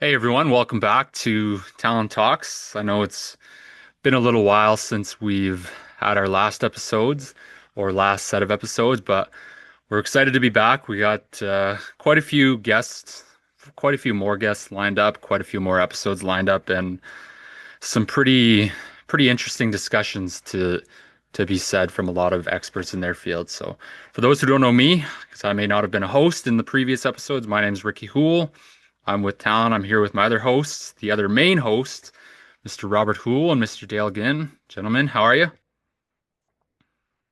Hey everyone, welcome back to Talon Talks. I know it's been a little while since we've had our last episodes or last set of episodes, but we're excited to be back. We got quite a few guests, quite a few more guests lined up, quite a few more episodes lined up, and some pretty interesting discussions to be said from a lot of experts in their field. So, for those who don't know me, because I may not have been a host in the previous episodes, my name is Ricky Houle. I'm with Talon. I'm here with my other hosts, the other main hosts, Mr. Robert Houle and Mr. Dale Ginn. Gentlemen, how are you?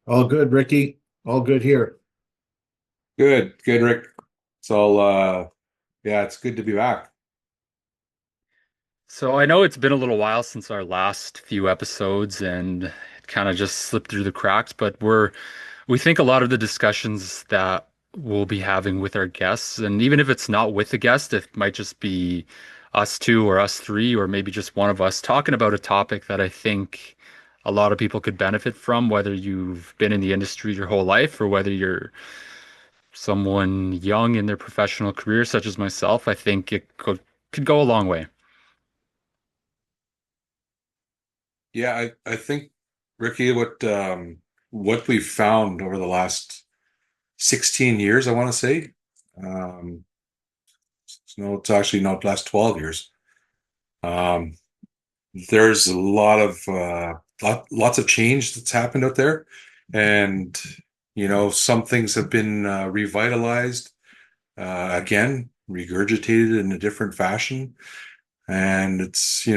All good, Ricky. All good here. Good, Rick. So, yeah, it's good to be back. So I know it's been a little while since our last few episodes and it kind of just slipped through the cracks, but we think a lot of the discussions that we'll be having with our guests, and even if it's not with the guest, it might just be us two or us three, or maybe just one of us talking about a topic that I think a lot of people could benefit from, whether you've been in the industry your whole life or whether you're someone young in their professional career, such as myself. I think it could go a long way. Yeah, I think Ricky, what we've found over the last 16 years, I want to say, um, no, it's actually not last 12 years. Um, there's a lots of change that's happened out there, and some things have been revitalized, again, regurgitated in a different fashion, and it's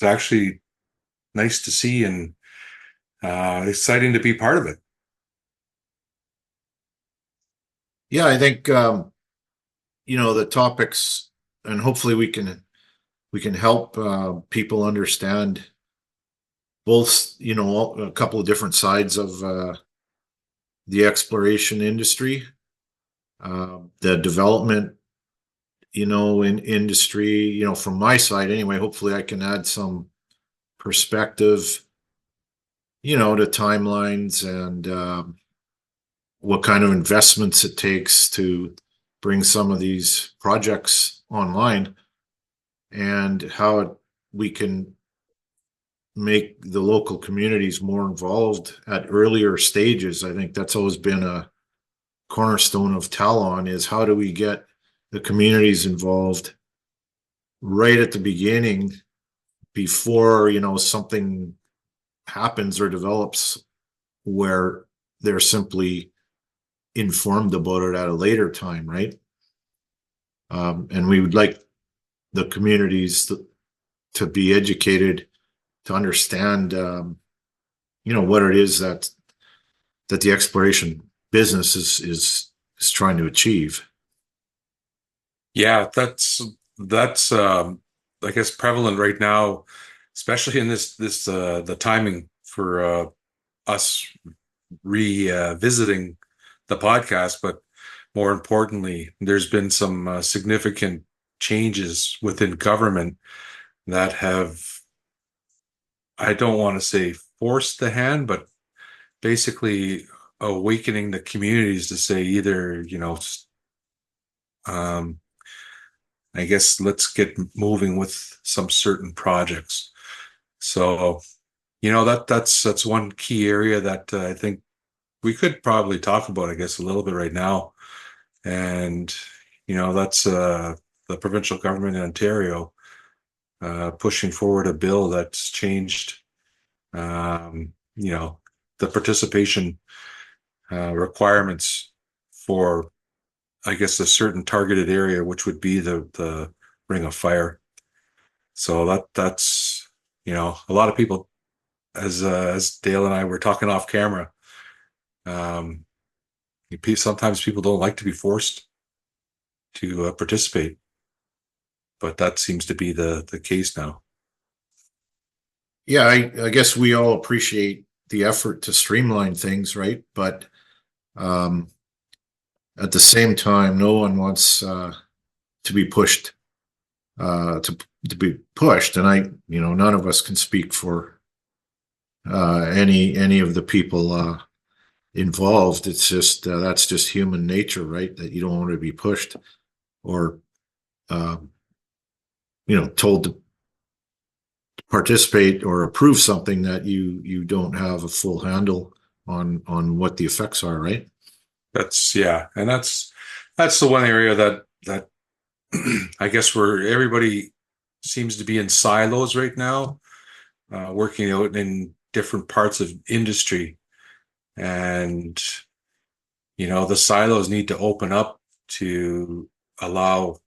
actually nice to see and exciting to be part of it. Yeah, I think the topics, and hopefully we can help people understand both, a couple of different sides of the exploration industry, the development, in industry, from my side anyway. Hopefully I can add some perspective, to timelines and what kind of investments it takes to bring some of these projects online, and how we can make the local communities more involved at earlier stages. I think that's always been a cornerstone of Talon, is how do we get the communities involved right at the beginning, before something happens or develops, where they're simply informed about it at a later time, right? And we would like the communities to be educated, to understand, what it is that the exploration business is trying to achieve. Yeah, that's I guess prevalent right now, especially in this the timing for us revisiting the podcast. But more importantly, there's been some significant changes within government that have, I don't want to say forced the hand, but basically awakening the communities to say either, um, I guess let's get moving with some certain projects. So, that's one key area that I think we could probably talk about, I guess, a little bit right now. And, that's the provincial government in Ontario pushing forward a bill that's changed, um, you know, the participation requirements for, I guess, a certain targeted area, which would be the Ring of Fire. So that's a lot of people, as Dale and I were talking off camera. Um, Sometimes people don't like to be forced to participate, but that seems to be the case now. Yeah, I guess we all appreciate the effort to streamline things, right? But um, at the same time, no one wants to be pushed, to be pushed. And none of us can speak for any of the people involved. It's just that's just human nature, right? That you don't want to be pushed, or uh, told to participate or approve something that you don't have a full handle on what the effects are, right? Yeah, and that's the one area that I guess where everybody seems to be in silos right now, working out in different parts of industry. And, the silos need to open up to allow,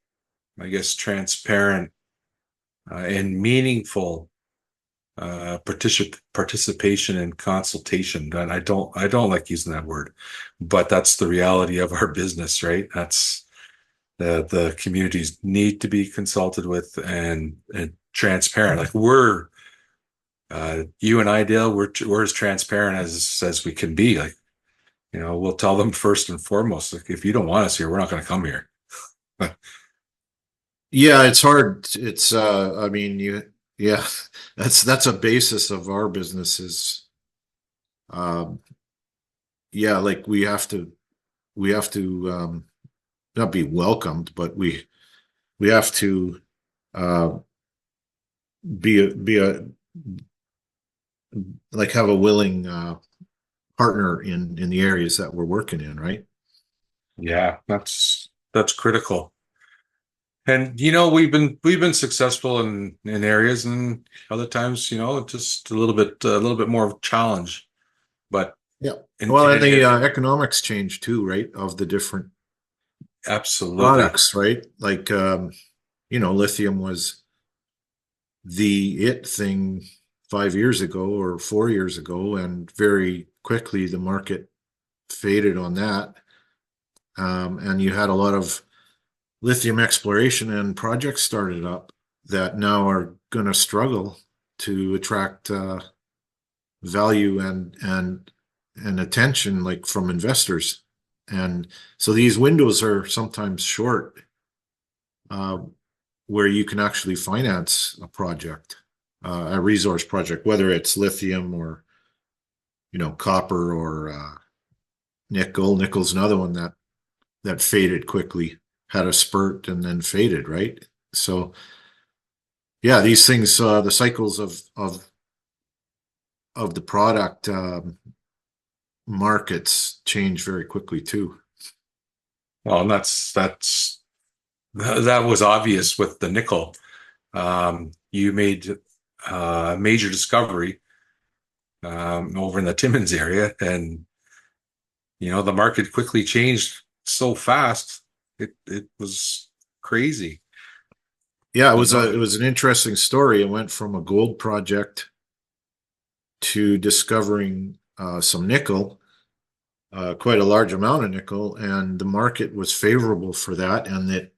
I guess, transparent and meaningful participation and consultation. And I don't like using that word, but that's the reality of our business, right? That's the communities need to be consulted with and transparent. Like you and I, Dale, we're as transparent as we can be. Like, we'll tell them first and foremost, like, if you don't want us here, we're not going to come here. Yeah, it's hard. I mean, yeah, that's a basis of our business is, um, yeah, like we have to not be welcomed, but we have to uh, be a like have a willing partner in the areas that we're working in, right? Yeah, that's critical. And we've been successful in areas, and other times, just a little bit more of a challenge. But Yeah. in Well, and in the here, economics change too, right? Of the different absolutely. products, right? Like, lithium was the it thing 5 years ago or 4 years ago, and very quickly the market faded on that. And you had a lot of lithium exploration and projects started up that now are going to struggle to attract value and attention like from investors. And so these windows are sometimes short, uh, where you can actually finance a project, a resource project, whether it's lithium or copper or nickel. Nickel's another one that faded quickly, had a spurt and then faded, right? So yeah, these things, the cycles of the product markets change very quickly too. Well, and that was obvious with the nickel. You made a major discovery over in the Timmins area, and the market quickly changed so fast. It was crazy. Yeah, You know, it was an interesting story. It went from a gold project to discovering some nickel, quite a large amount of nickel, and the market was favorable for that, and it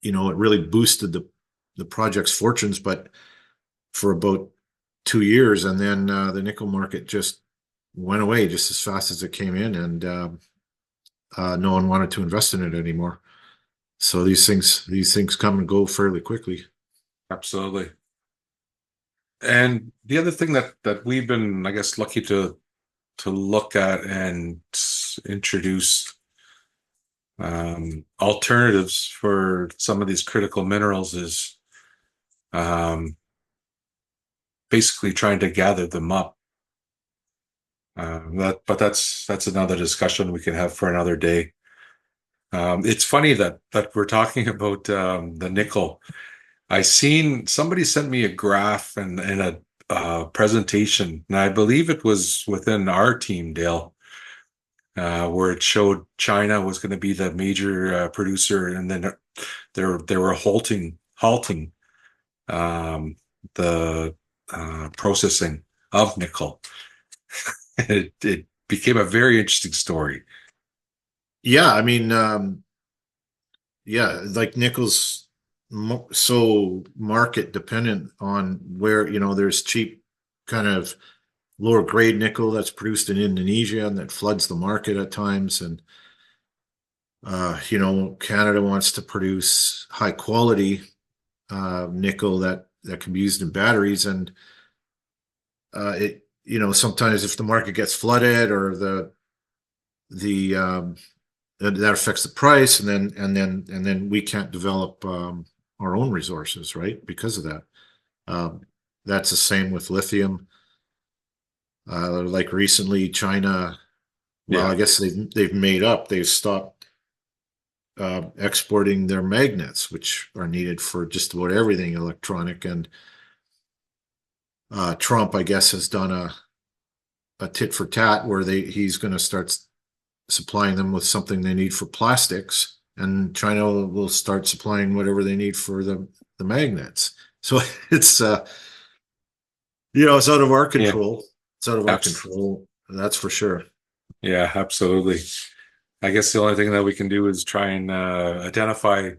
really boosted the project's fortunes, but for about 2 years, and then the nickel market just went away just as fast as it came in, and no one wanted to invest in it anymore. So these things come and go fairly quickly. absolutely. And the other thing that we've been, I guess, lucky to look at and introduce alternatives for some of these critical minerals is um, basically trying to gather them up. But that's another discussion we can have for another day. It's funny that we're talking about the nickel. I seen somebody sent me a graph and a presentation, and I believe it was within our team, Dale, where it showed China was going to be the major producer, and then they were halting um, the processing of nickel. It became a very interesting story. Yeah, I mean, yeah, like nickel's so market dependent on where, there's cheap kind of lower grade nickel that's produced in Indonesia and that floods the market at times. And, Canada wants to produce high quality nickel that can be used in batteries. And sometimes if the market gets flooded or the that affects the price, and then we can't develop our own resources, right? Because of that. That's the same with lithium. Like recently, China, well, Yeah. I guess they've made up. They've stopped exporting their magnets, which are needed for just about everything electronic. And Trump, I guess, has done a tit for tat where he's going to start supplying them with something they need for plastics, and China will start supplying whatever they need for the magnets. So it's it's out of our Yeah. control. It's out of our Abs control. That's for sure. yeah, absolutely. I guess the only thing that we can do is try and identify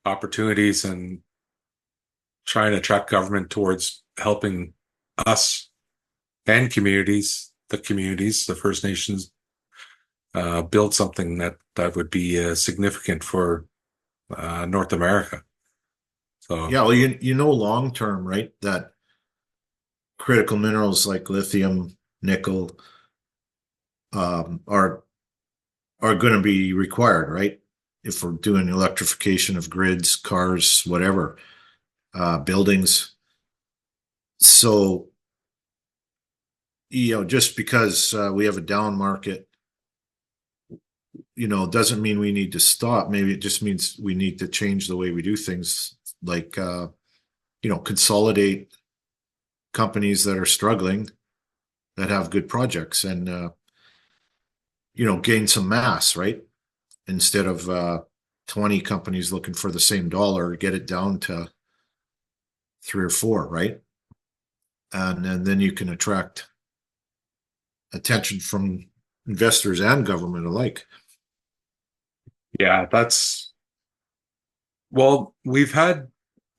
opportunities and try and attract government towards helping us and communities, the First Nations, build something that would be significant for North America. So Yeah, well, long term, right? That critical minerals like lithium, nickel, are going to be required, right? If we're doing electrification of grids, cars, whatever, buildings. So, just because we have a down market, doesn't mean we need to stop. Maybe it just means we need to change the way we do things, like, consolidate companies that are struggling, that have good projects, and, gain some mass, right? Instead of 20 companies looking for the same dollar, get it down to three or four, right? And then you can attract attention from investors and government alike. yeah, that's well, we've had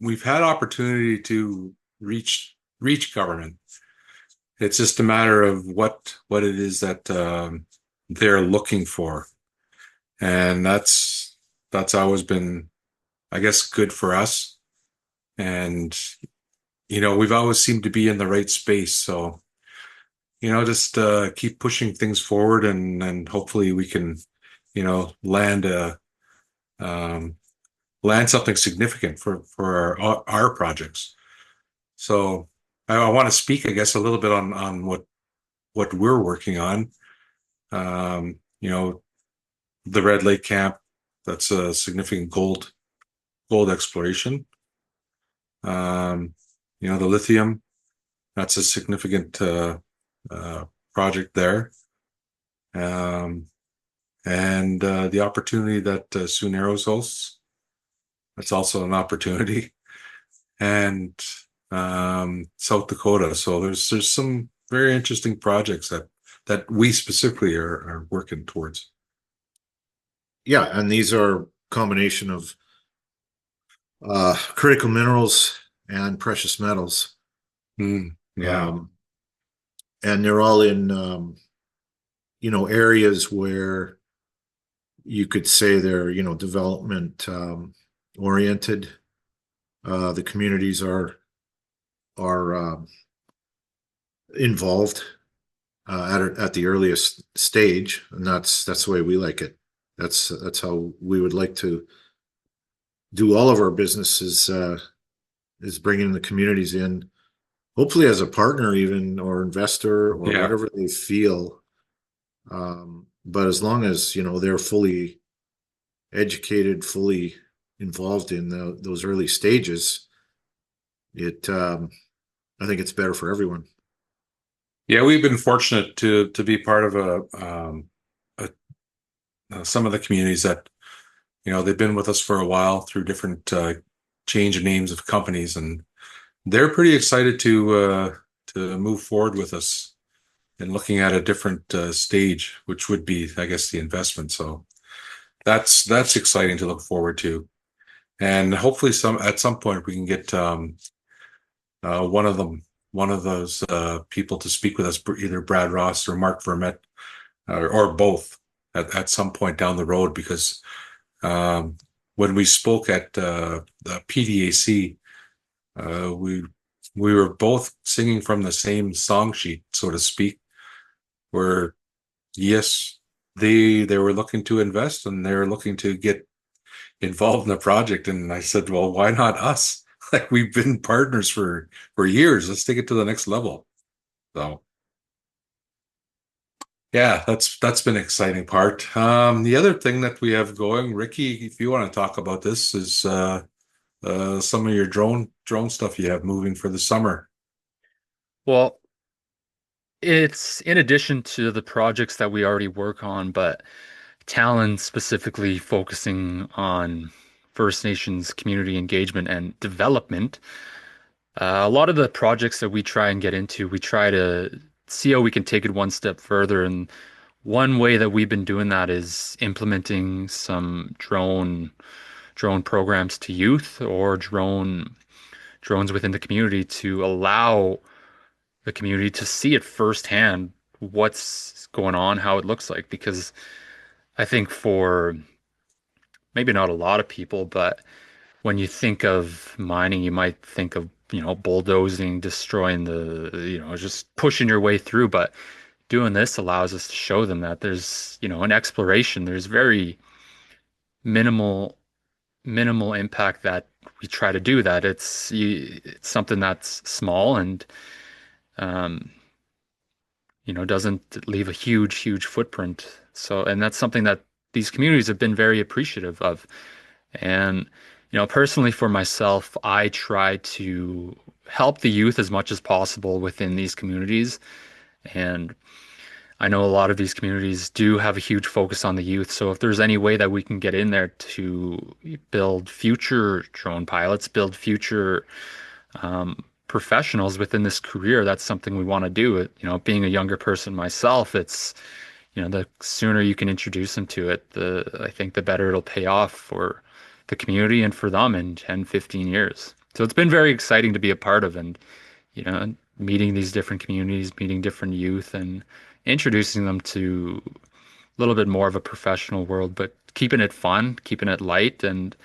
opportunity to reach government. It's just a matter of what it is that they're looking for, and that's always been, I guess, good for us. And we've always seemed to be in the right space. So just keep pushing things forward, and hopefully we can land a um, land something significant for our projects. So I want to speak, I guess, a little bit on what we're working on. Um, you know, the Red Lake camp, that's a significant gold exploration. Um, the lithium, that's a significant uh, project there. Um, and the opportunity that Sioux Narrows hosts, that's also an opportunity. And South Dakota. So there's some very interesting projects that we specifically are working towards. Yeah, and these are combination of critical minerals and precious metals. Yeah. Um, and they're all in areas where you could say they're development oriented. The communities are involved at the earliest stage, and that's the way we like it. That's how we would like to do all of our businesses, is bringing the communities in, hopefully as a partner, even, or investor, or Yeah. whatever they feel. But as long as they're fully educated, fully involved in those early stages, it I think it's better for everyone. Yeah, we've been fortunate to be part of a some of the communities that they've been with us for a while through different change of names of companies, and they're pretty excited to move forward with us and looking at a different stage, which would be, I guess, the investment. So that's exciting to look forward to, and hopefully at some point we can get one of them, one of those people to speak with us, either Brad Ross or Mark Vermette, or both at some point down the road, because um, when we spoke at the PDAC, we were both singing from the same song sheet, so to speak, where yes, they were looking to invest, and they were looking to get involved in the project. And I said, well, why not us? Like we've been partners for years. Let's take it to the next level. So yeah, that's been an exciting part. The other thing that we have going, Ricky, if you want to talk about this, is some of your drone stuff you have moving for the summer. Well, it's in addition to the projects that we already work on, but Talon specifically focusing on First Nations community engagement and development. A lot of the projects that we try and get into, we try to see how we can take it one step further. And one way that we've been doing that is implementing some drone programs to youth or drones within the community to allow the community to see it firsthand what's going on, how it looks like. Because I think for maybe not a lot of people, but when you think of mining, you might think of, bulldozing, destroying just pushing your way through. But doing this allows us to show them that there's, an exploration, there's very minimal, minimal impact that we try to do that. It's something that's small and, um, doesn't leave a huge, huge footprint. So, and that's something that these communities have been very appreciative of. And, personally for myself, I try to help the youth as much as possible within these communities. And I know a lot of these communities do have a huge focus on the youth. So if there's any way that we can get in there to build future drone pilots, build future professionals within this career, that's something we want to do. Being a younger person myself, it's the sooner you can introduce them to it, I think the better it'll pay off for the community and for them in 10, 15 years. So it's been very exciting to be a part of and, meeting these different communities, meeting different youth and introducing them to a little bit more of a professional world, but keeping it fun, keeping it light. And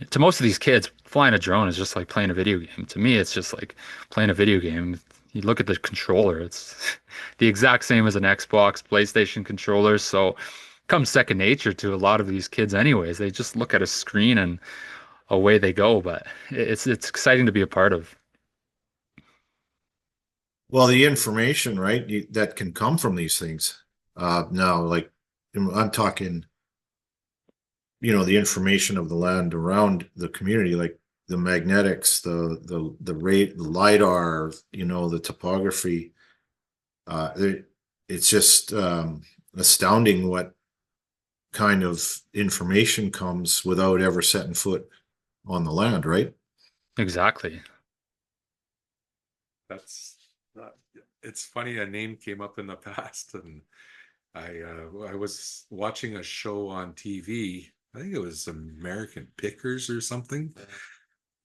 to most of these kids, flying a drone is just like playing a video game. To me, it's just like playing a video game. You look at the controller, it's the exact same as an Xbox, PlayStation controller. So it comes second nature to a lot of these kids anyways. They just look at a screen and away they go. But it's exciting to be a part of. Well, the information, right, that can come from these things. Now, like I'm talking, the information of the land around the community, like the magnetics, the rate, the lidar, the topography. It's just astounding what kind of information comes without ever setting foot on the land, right? Exactly. That's it's funny. A name came up in the past, and I was watching a show on TV. I think it was American Pickers or something,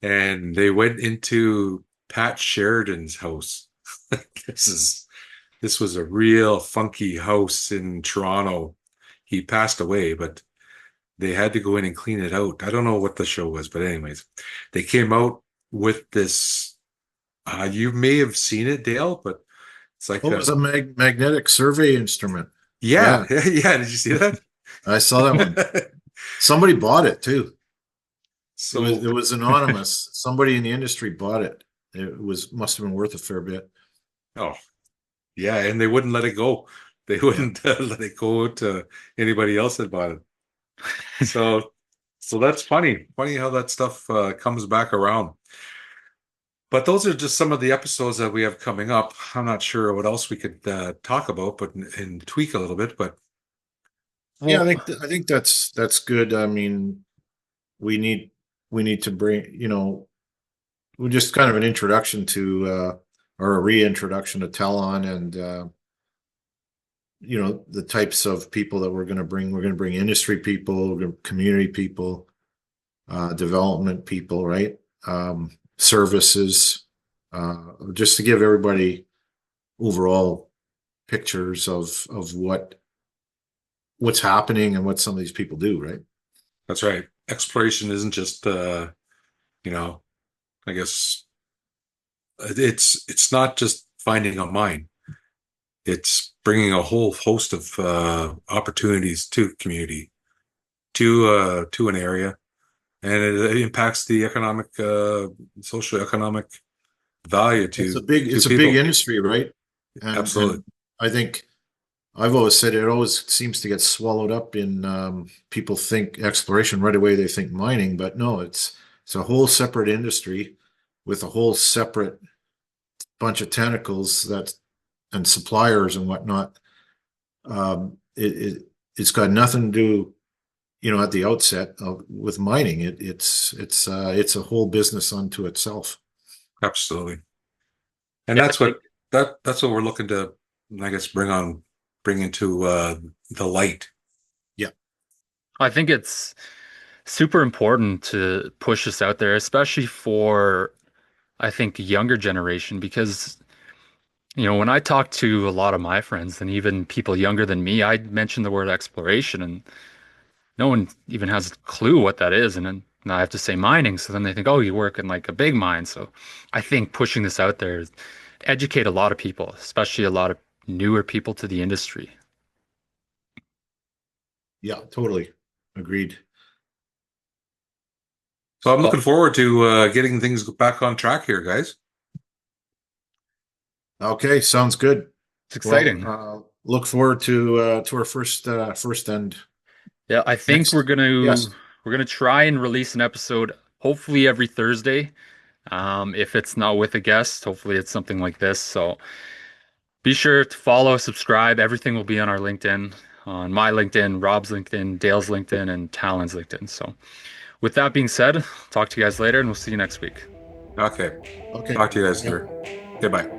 and they went into Pat Sheridan's house. This is this was a real funky house in Toronto. He passed away, but they had to go in and clean it out. I don't know what the show was, but anyways, they came out with this. You may have seen it, Dale, but it's like Oh, it was a magnetic survey instrument. yeah, Yeah, yeah. Did you see that? I saw that one. Somebody bought it too. It So, was anonymous. Somebody in the industry bought it. It was must have been worth a fair bit. oh, yeah, and they wouldn't let it go. They Yeah. wouldn't let it go to anybody else that bought it. So, so that's funny. Funny how that stuff comes back around. But those are just some of the episodes that we have coming up. I'm not sure what else we could talk about, but and tweak a little bit. But Yeah, well, I think that's good. I mean, we need we need to bring, we're just kind of an introduction to or a reintroduction to Talon and the types of people that we're going to bring. We're going to bring industry people, community people, development people, right? Services, just to give everybody overall pictures of what's happening and what some of these people do, right? that's right. Exploration isn't just you know, I guess it's not just finding a mine. It's bringing a whole host of opportunities to the community to an area, and it impacts the economic, social economic value to it's a big people. industry, right? Absolutely. And I think I've always said it always seems to get swallowed up in people think exploration right away, they think mining, but no, it's a whole separate industry with a whole separate bunch of tentacles that and suppliers and whatnot. It's got nothing to do, at the outset with mining. It's a whole business unto itself. Absolutely. And Yeah, I think that's what we're looking to, I guess, bring into the light. Yeah, I think it's super important to push this out there, especially for I think younger generation, because when I talk to a lot of my friends and even people younger than me, I mention the word exploration and no one even has a clue what that is. And then I have to say mining. So then they think, oh, you work in like a big mine. So I think pushing this out there is educate a lot of people, especially a lot of newer people to the industry. yeah, totally agreed. So I'm Well, looking forward to getting things back on track here, guys. Okay, sounds good. it's Well, exciting. look forward to our first and Yeah, I think we're next. gonna Yes. we're gonna try and release an episode hopefully every Thursday. If it's not with a guest, hopefully it's something like this. So be sure to follow, subscribe. Everything will be on our LinkedIn, on my LinkedIn, Rob's LinkedIn, Dale's LinkedIn, and Talon's LinkedIn. So with that being said, talk to you guys later and we'll see you next week. Okay. Okay. Talk to you guys Bye. later. Goodbye.